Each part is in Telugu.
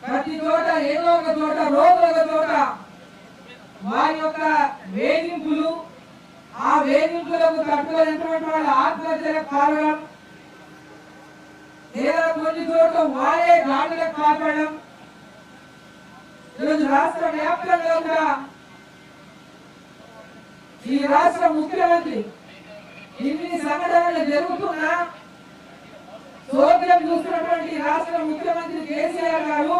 ప్రతి చోట ఏదో ఒక చోట రోజు ఒక చోట వారి యొక్క వేధింపులు, ఆ వేధింపులకు తట్టుకోలేనటువంటి వాళ్ళ ఆత్మహత్యలకు కారణం, లేదా కొన్ని చోట్ల వారే దాడులకు కాపాడడం. ఈరోజు రాష్ట్ర వ్యాప్తంగా కూడా ఈ రాష్ట్ర ముఖ్యమంత్రి ఇన్ని సంఘటనలు జరుగుతున్నా సోద్యం చూస్తున్నటువంటి రాష్ట్ర ముఖ్యమంత్రి కేసీఆర్ గారు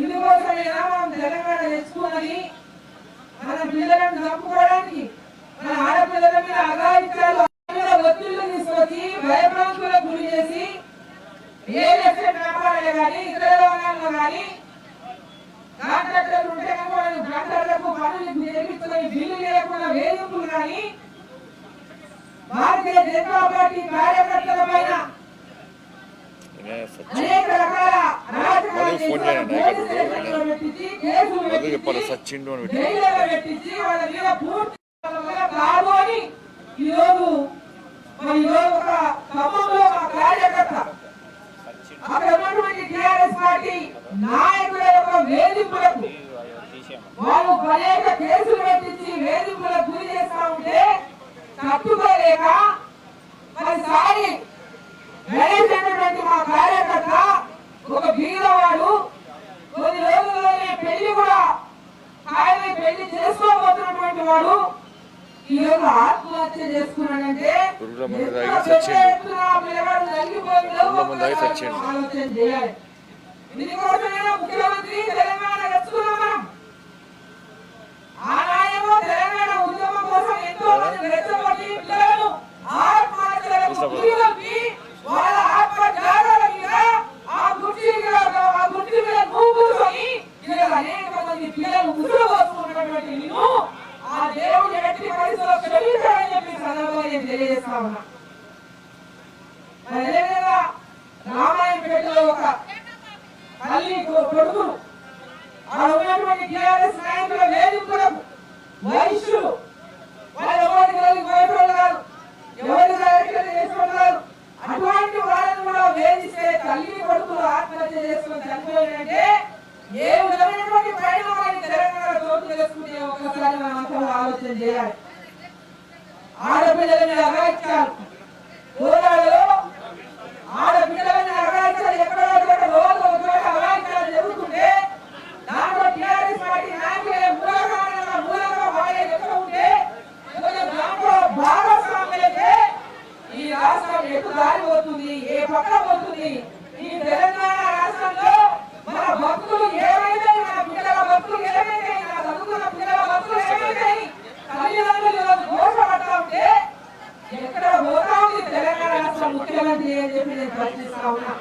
ఇందుకోసమైనా మనం తెలంగాణ తెచ్చుకున్నది మన పిల్లలను చంపుకోవడానికి, మన ఆడపిల్లల మీద అఘాయిత్యాలు ఒత్తిళ్లు తీసుకొచ్చి భయభ్రాంతులకు గురి చేసి రియల్ ఎస్టేట్ వ్యాపారాలు కానీ ఇతర రంగాల్లో కానీ కాంట్రాక్టర్లు ఉంటే కాంట్రాక్టర్లకు పనులు చేపించుకొని బిల్లు లేకుండా వేధింపులు కానీ భారతీయ జనతా పార్టీ కార్యకర్తల పైన అనేక రకాల పెట్టించి వాళ్ళ మీద పూర్తి కాదు అని ఈరోజు ఒక ఖమ్మంలో ఒక కార్యకర్త అక్కడ ఉన్నటువంటి టిఆర్ఎస్ పార్టీ నాయకుల యొక్క వేధింపులకు వాళ్ళు అనేక కేసులు పెట్టించి వేధింపులకు గురి చేస్తా ఉంటే తట్టుకోలేక మరి సారి గణేసినటువంటి మా కార్యకర్త ఒక బీదవాడు కొన్ని రోజుల్లోనే పెళ్లి కూడా ఖాయమై పెళ్లి చేసుకోబోతున్నటువంటి వాడు ఈ రోజు ఆత్మహత్య చేసుకున్నాడంటే ఆలోచన చేయాలి. దీనికోసమైనా ముఖ్యమంత్రి తెలంగాణ తెచ్చుకున్నాం. ఆనాడేమో తెలంగాణ ఉద్యమం కోసం ఎంతో మంది రెచ్చగొట్టి పిల్లలను ఆత్మహత్యలకు గురిగొల్పి వాళ్ళ ఆత్మత్యాగాల మీద ఆ గుర్తి మీద నువ్వు కూర్చొని అనేక మంది పిల్లలు ముసుగు పోసుకున్నటువంటి నిన్ను ఆ దేవుడు ఎట్టి పరిస్థితుల్లో క్షమించాలని చెప్పి సందర్భంగా నేను తెలియజేస్తా ఉన్నా. అదేవిధంగా రామాయణపేటలో ఒక తల్లి కొడుకులు ఆ ఉన్నటువంటి టిఆర్ఎస్ నాయకుల వేధింపులకు వైశ్యులు వాళ్ళు ఎవరికి పోయేటోళ్ళు కాదు, ఎవరికి చేసేవాళ్ళు కాదు. అటువంటి వాళ్ళని కూడా వేధిస్తే తల్లి కొడుకులు ఆత్మహత్య చేసుకుని చనిపోయిందంటే ఏ విధమైనటువంటి పరిణామాన్ని తెలంగాణ చోటు చేసుకుంటే ఒకసారి మనం అందరూ ఆలోచన చేయాలి. ఆడపిల్లల మీద అఘాయిత్యాలు కోరాలలో ఆడపిల్లల మీద అఘాయిత్యాలు ఎక్కడో చోట రోజు ఒక చోట అఘాయిత్యాలు జరుగుతుంటే దాంట్లో టిఆర్ఎస్ పార్టీ నాయకులే మూలంగా వాడే ఎక్కడ ఉంటే దాంట్లో భాగస్వాములైతే ఈ రాష్ట్రం ఎటు దారి పోతుంది, ఏ పక్క పోతుంది. ఈ తెలంగాణ రాష్ట్రంలో మన భక్తులు ఏమైతే, మన పిల్లల భక్తులు ఏమైతే, మన చదువుకున్న పిల్లల భక్తులు ఏమైతే తల్లిదండ్రులు దోషపడతా ఉంటే ఎక్కడ పోతా ఉంది తెలంగాణ రాష్ట్ర ముఖ్యమంత్రి అని చెప్పి నేను ప్రశ్నిస్తా ఉన్నా.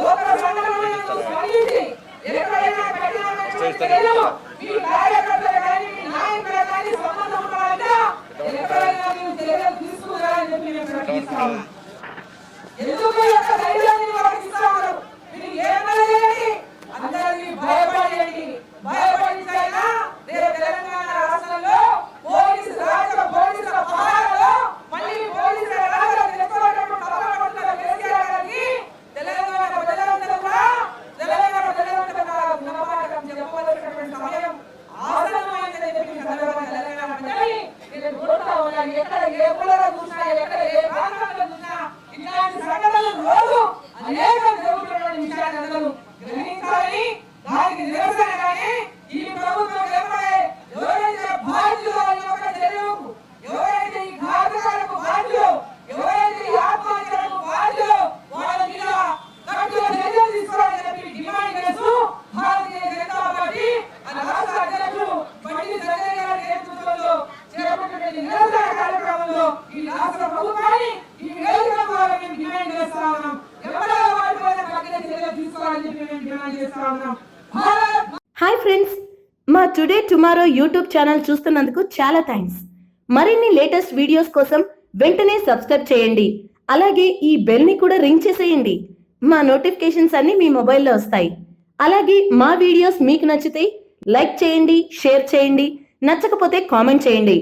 ఒక సంఘటనను స్పందించి ఎక్కడైనా మీ కార్యకర్తలు కానీ మీ నాయకులు కానీ సంబంధం ఉన్నారంటే ఎక్కడైనా మీరు చర్యలు తీసుకున్నారని చెప్పి నేను ప్రశ్నిస్తా ఉన్నా. ఎందుకు యొక్క ధైర్యాన్ని వాళ్ళకి ఇస్తా ఉన్నారు? మీరు ఏమైనా చేయండి, అందరికీ భయపడేయండి. భయపడించైనా రేపు తెలంగాణ రాష్ట్రంలో పోలీసుల పాలనలో మళ్ళీ పోలీసుల రాజ్యాలు తెచ్చుకోవడం తెలంగాణ ప్రజలందరూ కూడా చెప్పవలసినటువంటి సమయం ఆసన్నమైందని చెప్పి సందర్భంగా తెలంగాణ ప్రజల్ని నేను కోరుతా ఉన్నాను. ఎక్కడ ఏ మూలలో చూసినా, ఎక్కడ ఏ ప్రాంతంలో చూసినా ఇలాంటి సంఘటనలు రోజు అనేకం జరుగుతున్నటువంటి విషయాన్ని అందరూ గ్రహించాలని, దానికి నిరసనగానే ఈ ప్రభుత్వం ఎవరైతే బాధ్యులు యొక్క చర్యలకు, ఎవరైతే ఈ ఘాతకాలకు బాధ్యులు, ఎవరైతే ఈ ఆత్మహత్యలకు బాధ్యులు వాళ్ళ మీద కఠిన చర్యలు తీసుకోవాలని చెప్పి డిమాండ్ చేస్తూ భారతీయ జనతా పార్టీ రాష్ట్ర అధ్యక్షులు బండి సంజయ్ గారి నేతృత్వంలో చేపట్టిన నిరసన కార్యక్రమంలో ఈ రాష్ట్ర ప్రభుత్వాన్ని ఈ వేదిక ద్వారా మేము డిమాండ్ చేస్తా ఉన్నాం. ఎవరో వాటిపైన కఠిన చర్యలు తీసుకోవాలని చెప్పి మేము డిమాండ్ చేస్తా ఉన్నాం. హాయ్ ఫ్రెండ్స్, మా టుడే టుమారో యూట్యూబ్ ఛానల్ చూస్తున్నందుకు చాలా థ్యాంక్స్. మరిన్ని లేటెస్ట్ వీడియోస్ కోసం వెంటనే సబ్స్క్రైబ్ చేయండి. అలాగే ఈ బెల్ ని కూడా రింగ్ చేసేయండి. మా నోటిఫికేషన్స్ అన్ని మీ మొబైల్లో వస్తాయి. అలాగే మా వీడియోస్ మీకు నచ్చితే లైక్ చేయండి, షేర్ చేయండి, నచ్చకపోతే కామెంట్ చేయండి.